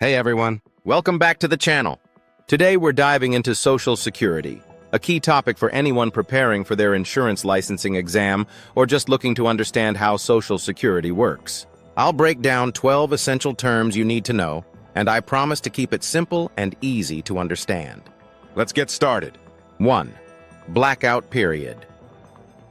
Hey everyone, welcome back to the channel. Today we're diving into Social Security, a key topic for anyone preparing for their insurance licensing exam or just looking to understand how Social Security works. I'll break down 12 essential terms you need to know, and I promise to keep it simple and easy to understand. Let's get started. 1. Blackout period.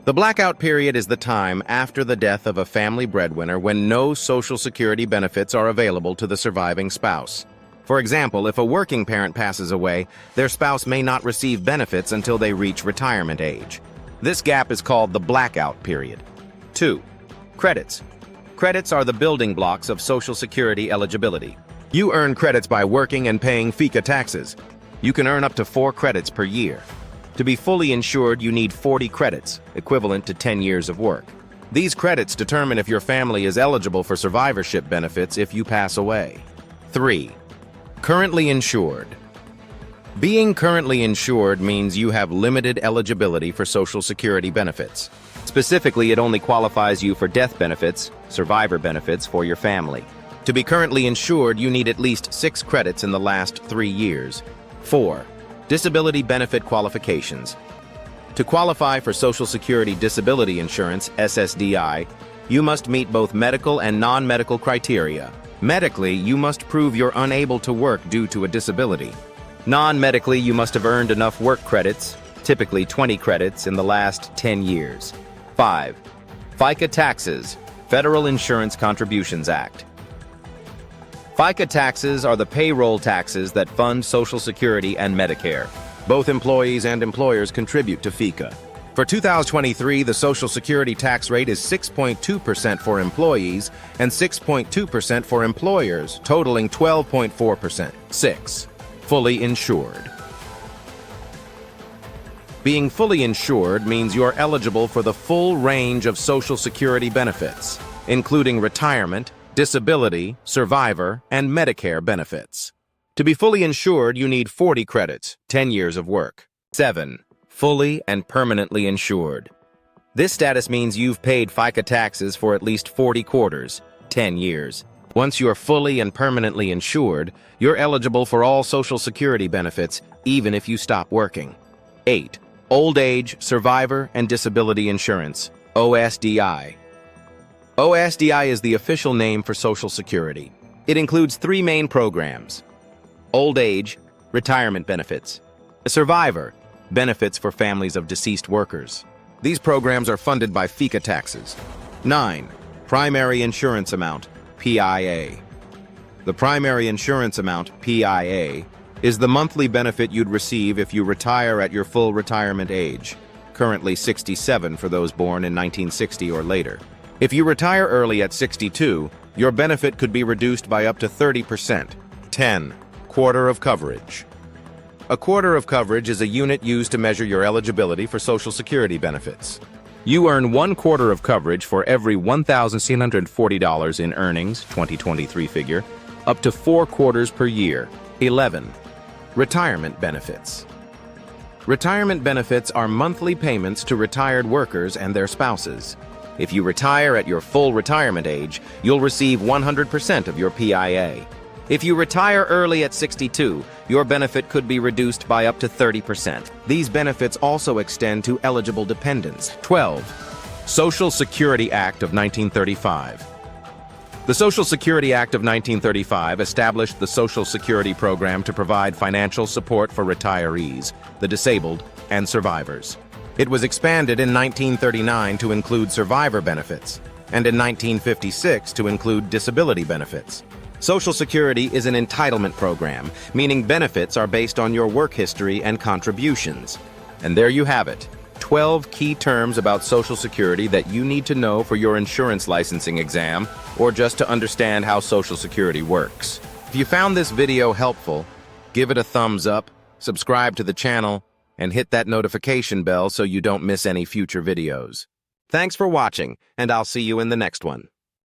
The blackout period is the time after the death of a family breadwinner when no Social Security benefits are available to the surviving spouse. For example, if a working parent passes away, their spouse may not receive benefits until they reach retirement age. This gap is called the blackout period. 2. Credits. Credits are the building blocks of Social Security eligibility. You earn credits by working and paying FICA taxes. You can earn up to 4 credits per year. To be fully insured, you need 40 credits, equivalent to 10 years of work. These credits determine if your family is eligible for survivorship benefits if you pass away. 3. Currently insured. Being currently insured means you have limited eligibility for Social Security benefits. Specifically, it only qualifies you for death benefits, survivor benefits for your family. To be currently insured, you need at least 6 credits in the last 3 years. 4. Disability benefit qualifications. To qualify for Social Security Disability Insurance, SSDI, you must meet both medical and non-medical criteria. Medically, you must prove you're unable to work due to a disability. Non-medically, you must have earned enough work credits, typically 20 credits, in the last 10 years. 5. FICA taxes, Federal Insurance Contributions Act. FICA taxes are the payroll taxes that fund Social Security and Medicare. Both employees and employers contribute to FICA. For 2023, the Social Security tax rate is 6.2% for employees and 6.2% for employers, totaling 12.4%. 6. Fully insured. Being fully insured means you're eligible for the full range of Social Security benefits, including retirement, disability, survivor, and Medicare benefits. To be fully insured, you need 40 credits, 10 years of work. 7. Fully and permanently insured. This status means you've paid FICA taxes for at least 40 quarters, 10 years. Once you're fully and permanently insured, you're eligible for all Social Security benefits, even if you stop working. 8. Old Age, Survivor, and Disability Insurance, OSDI. OSDI is the official name for Social Security. It includes 3 main programs: Old Age, retirement benefits; Survivor, benefits for families of deceased workers. These programs are funded by FICA taxes. 9. Primary Insurance Amount, PIA. The Primary Insurance Amount, PIA, is the monthly benefit you'd receive if you retire at your full retirement age, currently 67 for those born in 1960 or later. If you retire early at 62, your benefit could be reduced by up to 30%. 10. Quarter of coverage. A quarter of coverage is a unit used to measure your eligibility for Social Security benefits. You earn 1/4 of coverage for every $1,740 in earnings, 2023 figure, up to 4 quarters per year. 11. Retirement benefits. Retirement benefits are monthly payments to retired workers and their spouses. If you retire at your full retirement age, you'll receive 100% of your PIA. If you retire early at 62, your benefit could be reduced by up to 30%. These benefits also extend to eligible dependents. 12. Social Security Act of 1935. The Social Security Act of 1935 established the Social Security program to provide financial support for retirees, the disabled, and survivors. It was expanded in 1939 to include survivor benefits, and in 1956 to include disability benefits. Social Security is an entitlement program, meaning benefits are based on your work history and contributions. And there you have it, 12 key terms about Social Security that you need to know for your insurance licensing exam, or just to understand how Social Security works. If you found this video helpful, give it a thumbs up, subscribe to the channel, and hit that notification bell so you don't miss any future videos. Thanks for watching, and I'll see you in the next one.